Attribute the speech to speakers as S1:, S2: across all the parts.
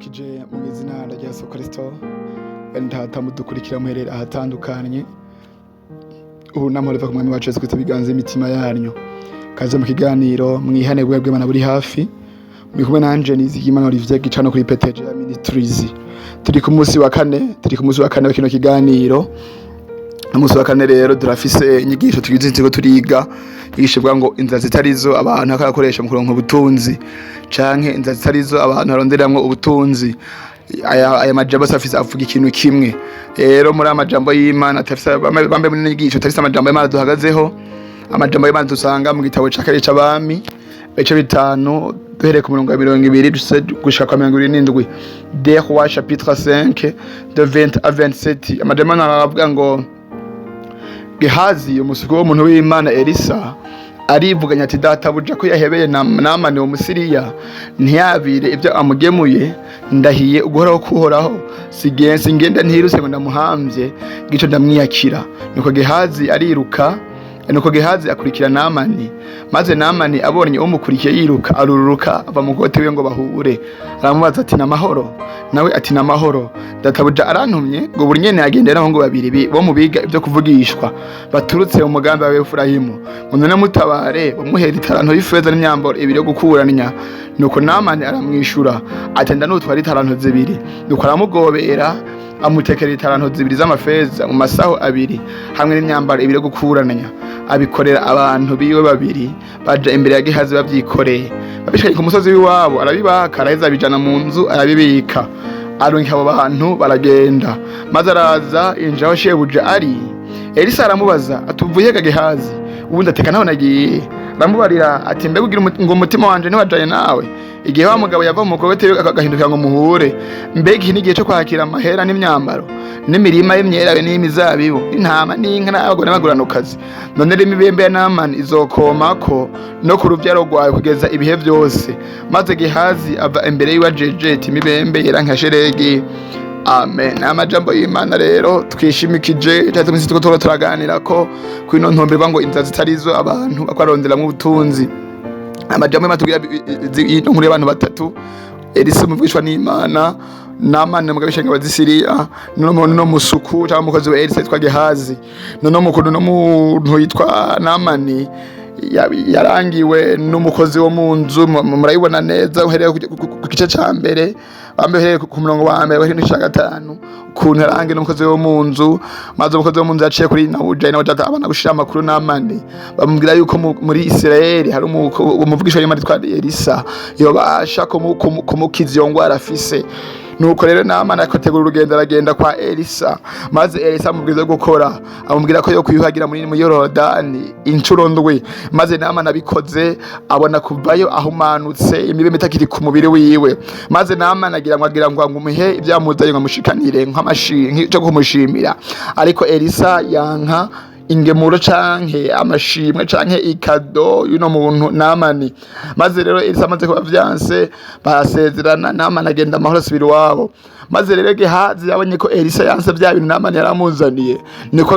S1: ndabaramukije mu izina rya Yesu Kristo ndahata mudukurikira muherera ahatandukanye ubu namureva ku mwami wacu Yesu Kristo biganze imitima yanyu kaze mu kiganiro mwihane bwebwe bana buri hafi muri kumwe nanje NIZIGIYIMANA Olivier gicano kuri P.T.G.A Ministries turi ku munsi wa kane w'ikino kiganiro umunsi wa kane rero turafise inyigisho tugize turiga yishibwa ngo inzira zitarizo abantu akakoresha mu kuronka ubutunzi canke inzira zitarizo abantu baronderamwo ubutunzi aya majambo afise avuga ikintu kimwe rero muri amajambo y'Imana tafise bambe muri inyigisho tafise amajambo y'Imana duhagazeho amajambo y'Imana dusanga mu gitabo c'akare c'abami bice 5 duhere ku murongo wa 20 gushika kwa 27 des rois chapitre 5 de 20 à 27 amajambo aravuga ngo Gehazi umusuku w'umuntu w'Imana Elisa arivuganya ati databuja ko yahebeye namane wo musiriya ntiyabire ibyo amugemuye ndahiye uguhoraho kuhoraho sigense ngenda ntiruse ngo ndamuhamvye gico ndamwiyakira nuko Gehazi ariruka nuko Gehazi akurikira Namani maze Namani abonye umukurikiye yiruka aruruka ava mu gote we ngo bahure aramubaza ati namahoro nawe ati namahoro databuja arantumye ngo buri nyene agendera aho ngo babiri bo mubiga ibyo kuvugishwa baturutse mu mugambi wa Efurayimu ngo none mutabare bamuhera itaranto y'ifeza n'imyambaro ibiri yo gukuranya nuko Namani aramwishura atenda n'utwari itaranto zibiri nuko aramugobera amutekera itaranto zibiri z'amafeza mu masaho abiri hamwe n'imyambaro ibiri yo gukuranya abikorera abantu biwe babiri baje imbere ya Gehazi bavyikoreye babishikanye ku musozi w'iwabo arabibaka araheza bijana mu nzu arabibika aronka abo bantu baragenda maze araza injaho shebuja ari Elisa aramubaza atuvuye Gehazi ubundi ateka naho nagiye aramubarira ati mbe kugira ngo umutima wanje ntiwajaye nawe igihe wa mugabo yava mu kogote agahinduka ngo muhure mbega nigiye cyo kwakira amahera n'imyambaro n'imirima y'imyerawe n'imizabibu intama n'inka n'abagore baguranukazi none rero imibembe ya Namani izokomako no ku ruvyaro rwawe kugeza ibihe byose maze Gehazi ava imbere yiwa jejeti imibembe yera nka sheregi amen amajambo y'Imana rero twishimikije cyane twese tuko turaganira ko kwino ntombe ngo inzira zitarizo abantu bakwarondera mu butunzi amajambo y'Imana inkuru y'abantu batatu Elisa muvugishwa n'Imana Namani mugabishenga bazisiriya no musuku cyangwa mukozi wa Elisa yitwa Gehazi no mukuru no muntu yitwa Namani yarangiwe n'umukozi wo mu nzu murayibona neza uhereye ku gice ca mbere bambehereye ku murongo wa mbere wa 5 kuntu yarangiwe n'umukozi wo mu nzu maze umukozi wo mu nzu yaciye kuri Nabuja abana gushira amakuru Namani bamubwira yuko muri Israeli hari umuvugisha w'Imana yitwa Elisa yobasha kumukiza iyo ngwara afise nuko rero Namani akotegura urugendo aragenda kwa Elisa maze Elisa amubwira gukora amubwira ko yo kwiyuhagira muri Yorodani incuro ndwi maze Namani abikoze abona kuvayo ahumanutse imibeme itakiri ku mubiri wiwe maze Namani agira ngo umuhe ibyamuzaye ngo amushikanire nk'amashinki cyo kumushimira ariko Elisa yanka ingemuro canke amashimwe canke ikado yuno muntu Namani maze rero Elisa amaze kuba vyanse basezerana Namani agenda amahoro asubira iwabo maze rero Gehazi yabonye ko Elisa yanse bya bintu Namani yaramuzaniye niko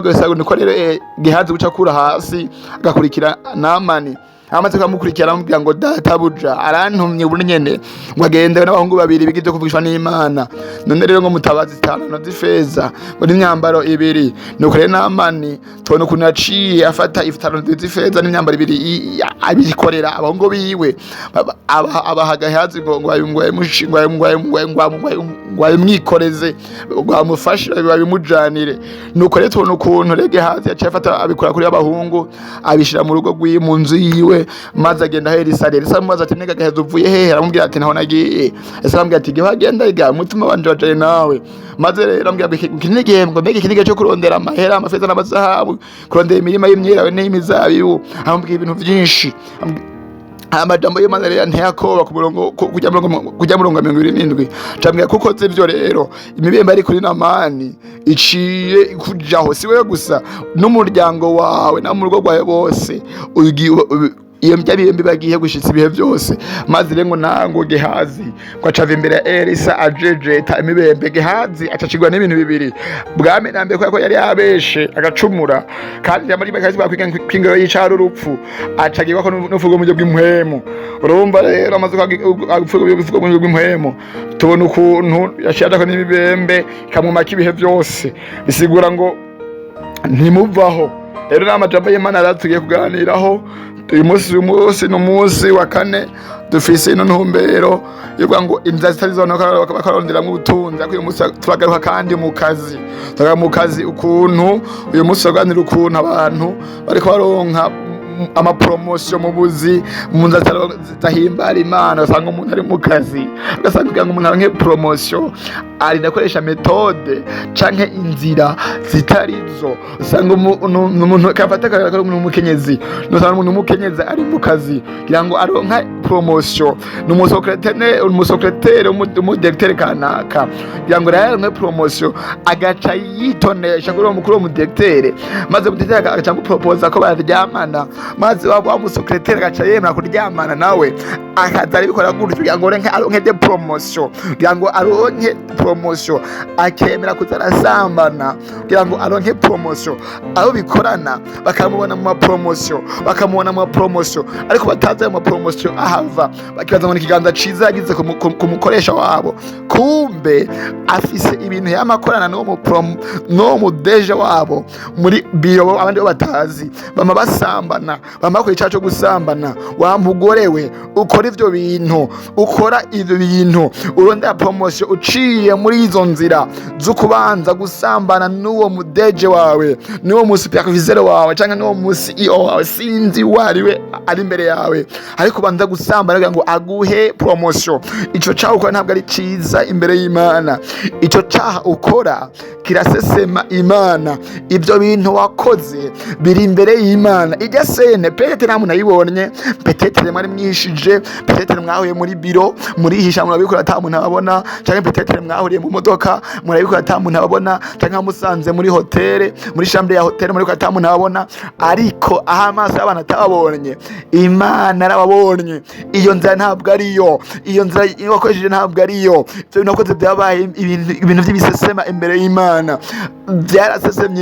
S1: rero Gehazi guca kura hasi agakurikira Namani amaze kumukurikira amubwira ngo databuja arantumye ubu nyene ngo agende n'abahungu babiri bigije kuvugishwa n'Imana none rero ngo mutabazi 5 no zifeza ngo n'imyambaro ibiri nuko rero Namani tubona ukuntu yaciye afata ifitano zifeza n'imyambaro ibiri abikorera abahungu biwe abahagahazi ngo ayimwikoreze ngo amufashe babimujanire nuko rero tubona ukuntu Gehazi yaciye afata abikora kuri abahungu abishira mu rugo rw'iyi mu nzu yiwe maze agenda Elisa amubaza ati nega Gehazi uvuye hehe aramubwira ati naho nagiye Elisa aramubwira ati genda iga mutima wanje wajaye nawe maze rero aramubwira kinege ngo mbega kinege cyo kurondera amahera amafeza n'amazahabu kurondera imirima y'imyerawe n'imizabibu aramubwira ibintu byinshi amajambo y'Imana rero ntiyakoba ku murongo kujya murongo 27 cyambwira kuko zivyo rero imibembe ari kuri Namani iciye kujaho siwe gusa n'umuryango wawe na mu rugo rwawe bose iyo mbyabiye bagiye gushitsa ibihe byose maze rero nango Gehazi ko acava imbere ya Elisa ajejeta imibembe. Gehazi acacigwa n'ibintu bibiri, bwame nambe ko yari yabeshe agacumura, kandi muri bakazi bakwiga kwingero y'icaro urupfu acagirwa ko n'uvugo mu buryo bw'impwemu. Urumva rero amaze kuvuga mu buryo bw'impwemu, tubona ukuntu yashaka ko n'ibibembe kamumaka ibihe byose, bisigura ngo ntimuvaho. Rero n'amajambo y'Imana aratugiye kuganiraho uyu munsi n'umunsi wa kane dufise ino ntumbero yuko ngo inzira zitarizo bakaronderamwo ubutunzi. Uyu munsi turagaruka kandi mu kazi ukuntu uyu munsi tuganira ukuntu abantu bariko baronka amapromotion mu buzi mu nzira zitahimbara Imana. Usanga umuntu ari mu kazi ugasanga kugira ngo umuntu aronke promotion ari nakoresha metode canke inzira zitarizo. Usanga umuntu kafata ko umuntu umukenyezi n'usanga umuntu umukenyezi ari mu kazi kugira ngo aronka promotion n'umusekreteri umudirecteur kanaka kugira ngo aronke promotion, agaca yitonesha kuri uwo mukuru w'umudirecteur, maze umudirecteur agaca amupropose ko baryamana, maze wa umusekreteri agaca yemera kuryamana nawe, akaza arabikora gutyo kugira ngo aronke de promotion, kugira ngo aronke promotion, akemera kuzarasambana kugira ngo aronke promotion. Abo bikorana bakamubona mu promotion, ariko bataza mu promotion ahava, bakibaza ngo ikiganza ciza yagize ku mukoresha wabo, kumbe afise ibintu yamakorana no mu deje wabo muri biro, abandi batazi bama basambana, bama ko icaco gusambana. Wa mugorewe ukora ivyo bintu, urondera promotion uciye muri izo nzira zo kubanza gusambana n'uwo mudeje wawe, n'uwo superviseur wawe canke n'uwo CEO wawe, sinzi wariwe ari imbere yawe, ariko banza gusambana kugira ngo aguhe promotion. Ico caha ukora ntabwo ari ciza imbere y'Imana. Ico caha ukora kirasesema Imana. Ibyo bintu wakoze biri imbere y'Imana. Ijya sene P.T.G.A namwe nayibonye, P.T.G.A mwari mwishije, P.T.G.A mwahuye muri biro murihisha murabikora ata muntu ababona, canke P.T.G.A mwahuriye mu modoka murabikora ata muntu ababona, canke musanze muri hotel, muri chambre ya hotel murabikora ata muntu ababona, ariko aha amaso y'abantu atababonye Imana arababonye. Iyo nzira ntabwo ariyo, iyo nzira wakoresheje ntabwo ariyo. Ibyo nakoze byabaye ibintu by'ibisesema imbere y'Imana, byarasesemye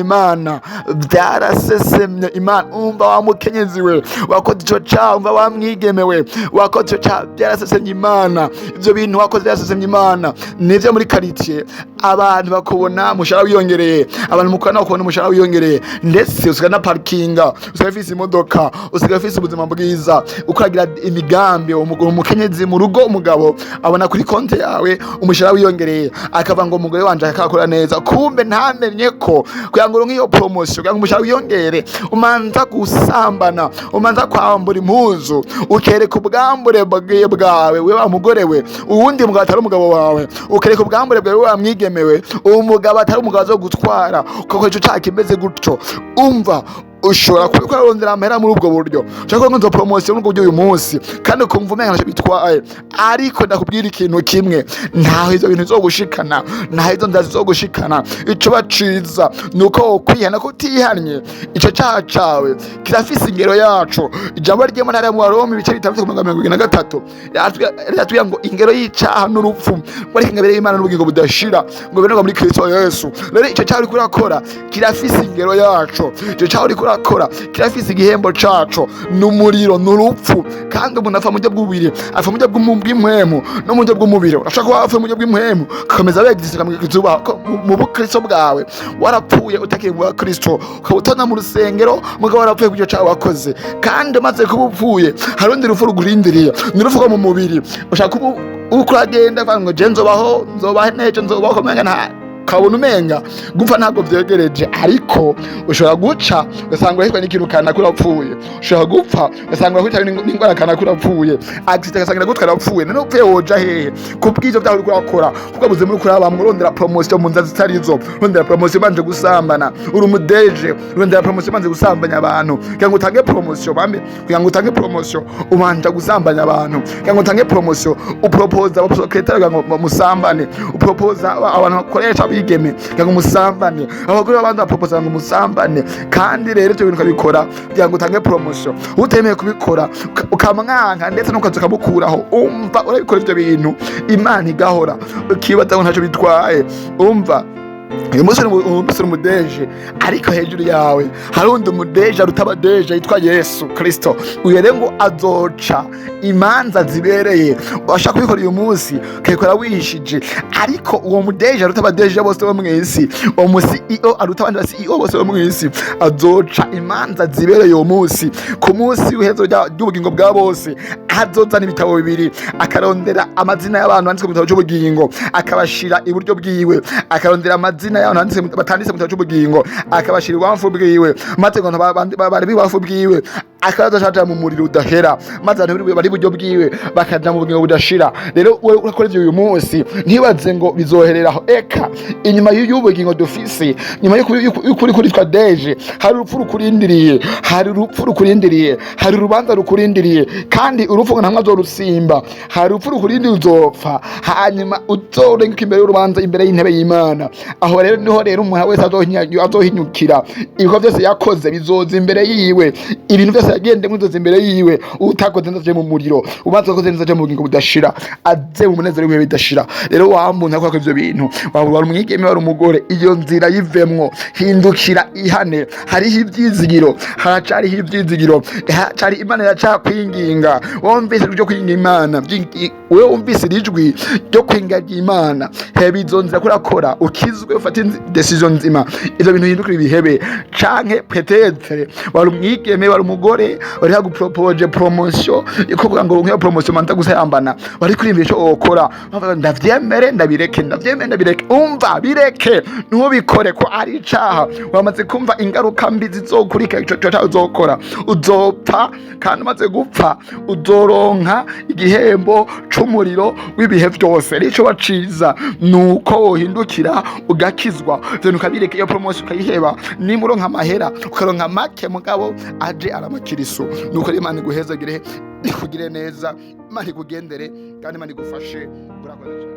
S1: Imana. Umva wa mukenyezi we wakoze ico caha, umva wa mwigemewe wakoze ico caha, byarasesemye Imana. Ibyo bintu wakoze byarasesemye Imana. Nivyo muri quartier abantu bakubona umushahara wiyongereye, abantu mukora bakubona umushahara wiyongereye, ndetse usiga na parkinga, usiga ufise imodoka, usiga ufise ubuzima bwiza, ukuragira imigambi. Umukenyezi mu rugo, umugabo abona kuri konte yawe umushahara wiyongereye, akava ngo umugore wanje akakora neza, kumbe ntamenye ko kugira ngo iyo promotion, kugira ngo umushahara wiyongere, umanza gusambana, umanza kwambura impuzu, ukereka ubwambure bwawe we wa mugore we, uwundi mugabo atari umugabo wawe, ukereka ubwambure bwawe we wa mwigemewe, uwo mugabo atari umugabo zo gutwara, ukakora ico caka kimeze gutyo. Umva ushobora kubikora rondera amahera muri ubwo buryo, ushaka ko nzo promotion muri ubwo uyu munsi, kandi ukumva umenga ntacyo bitwaye. Ariko ndakubwira ikintu kimwe, ntaho izo bintu zogushikana, ntaho izo ndazi zogushikana. Ico baciza nuko kwihana ko utihanye. Ico cyaha cawe kirafise ingero yaco. Ijambo ry'Imana rya mu Waroma ibice 6:23 yatubwira ngo ingero y'icaha n'urupfu muri ingabire y'Imana n'ubugingo budashira, ngo bene muri Kristo Yesu. Rero ico cyaha uri kurakora kirafise ingero yaco, ico cyaha uri kurakora kirafise igihembo caco, n'umuriro n'urupfu. Kandi umuntu afa mu buryo bw'ububiri, afa mu buryo bw'impwemu no mu buryo bw'umubiri. Urashaka kuba afa mu buryo bw'impwemu, komeza wegizika mu kizuba mu bukristo bwawe, warapfuye utakiri mu Kristo, ukabutana mu rusengero mugabo warapfuye kucyo cyaha wakoze. Kandi maze kubupfuye harundi rufu rugurindiriye, n'urufu rwo mu mubiri. Ushaka ukuragenda ngo je nzobaho nejo nzobaho menga nta kabona umenga gupfa ntabwo vyegereje, ariko ushobora guca ugasanga urahitwa n'ikintu kana kurapfuye, ushobora gupfa ugasanga urahitwa n'ingwara kana kurapfuye, accident ugasanga gutwara apfuye. None upfuye woja hehe? Kubwizo byaho uri kurakora kuko buze muri kuraba murondera promotion mu nzira zitarizo, urondera promotion banje gusambana, uri umudeje, urondera promotion banje gusambanya abantu. Kugira ngo utange promotion bambe, kugira ngo utange promotion ubanja gusambanya abantu, kugira ngo utange promotion upropose abo secretary ngo musambane, upropose abantu bakoresha mwigeme ngo umusambane, abagore b'abandi baproposa ngo umusambane, kandi rero ivyo bintu ukabikora kugira ngo utange promotion, utemeye kubikora ukamwanka ndetse n'ukaza ukamukuraho, umva urabikora ivyo bintu Imana igahora, ukibaza ngo ntacyo bitwaye. Umva uyu munsi uri umudeje, ariko hejuru yawe hari undi umudeje aruta abadeje yitwa Yesu Kristo. Uyu rero ngo azoca imanza zibereye. Washaka kubikora uyu munsi ukabikora wihishije, ariko uwo mudeje aruta abadeje bose bo mw'isi, uwo CEO aruta abandi ba CEO bose bo mw'isi, azoca imanza zibereye uwo munsi. Ku munsi w'iherezo ry'ubugingo bwa bose azozana ibitabo bibiri, akarondera amazina y'abantu banditswe mu gitabo cy'ubugingo, akabashira iburyo bwiwe, akarondera amazina y'abantu batanditse mu gitabo cy'ubugingo, akabashira ibubamfu bwiwe, maze ngo bari ibubamfu bwiwe akazaja mu muriro udahera, maze abantu bari iburyo bwiwe bakaja mu bugingo budashira. Rero wewe urakora ivyo uyu munsi, ntibaze ngo bizohereraho. Eka inyuma y'ubugingo dufise, nyuma y'ukuri kuri twa deje, hari urupfu rukurindiriye, hari urupfu rukurindiriye, hari urubanza rukurindiriye, kandi urupfu ngo ntamwe azorusimba. Hari urupfu rukurindiriye, uzopfa, hanyuma uzorenguka imbere y'urubanza, imbere y'intebe y'Imana. Aho rero niho rero umuntu wese azohinyukira, ibikorwa byose yakoze bizoza imbere yiwe, ibintu byose yagende mwizoza imbere yiwe. Utakoze nzaje mu muriro, ubanza koze nzaje mu bugingo budashira, aze mu munezero w'ibihe bidashira. Rero wamuntu akora ivyo bintu, waba umwigeme wari umugore, iyo nzira yivemwo, hindukira ihane. Hariho ivyizigiro, haracariho ivyizigiro, haracari Imana yacakwinginga. Wumvise ryo kwinga Imana, wewe wumvise ijwi ryo kwinga Imana, heba izo nzira kurakora, ukizwe ufate decision nzima, ivyo bintu hindukira ibihebe. Canke P.T.G.A wari umwigeme wari umugore, wari hagupropose promotion, kuvuga ngo nk'iyo promotion manta gusayambana, wari kurimbira ico okora, ndavyemere ndabireke. Umva bireke, ntubikore ko ari icaha. Wamaze kumva ingaruka mbi zizokurika ico cyaha uzokora, uzopfa, kandi umaze gupfa uzoronka igihembo c'umuriro w'ibihe vyose. Rico baciza nuko wohindukira ugakizwa, then ukabireka iyo promotion ukayiheba, nimuronka amahera ukaronka make, mugabo aje aramakiriso. Nuko Imana iguhezagire, ikugire neza, Imana ikugendere, kandi Imana igufashe. Urakoze cyane.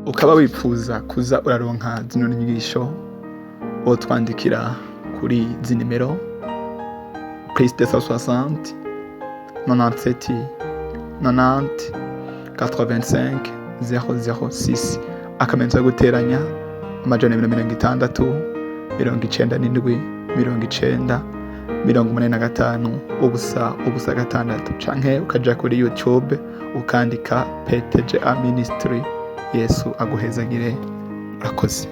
S1: Ukaba wifuza kuza uraronka zino nyigisho, wotwandikira kuri izi nimero +260 97 90 85 006, akamenyetso ko guteranya 260 97 90 85 ubusa gatandatu, canke ukaja kuri YouTube ukandika P.T.G.A Ministry. Yesu aguhezagire. Urakoze.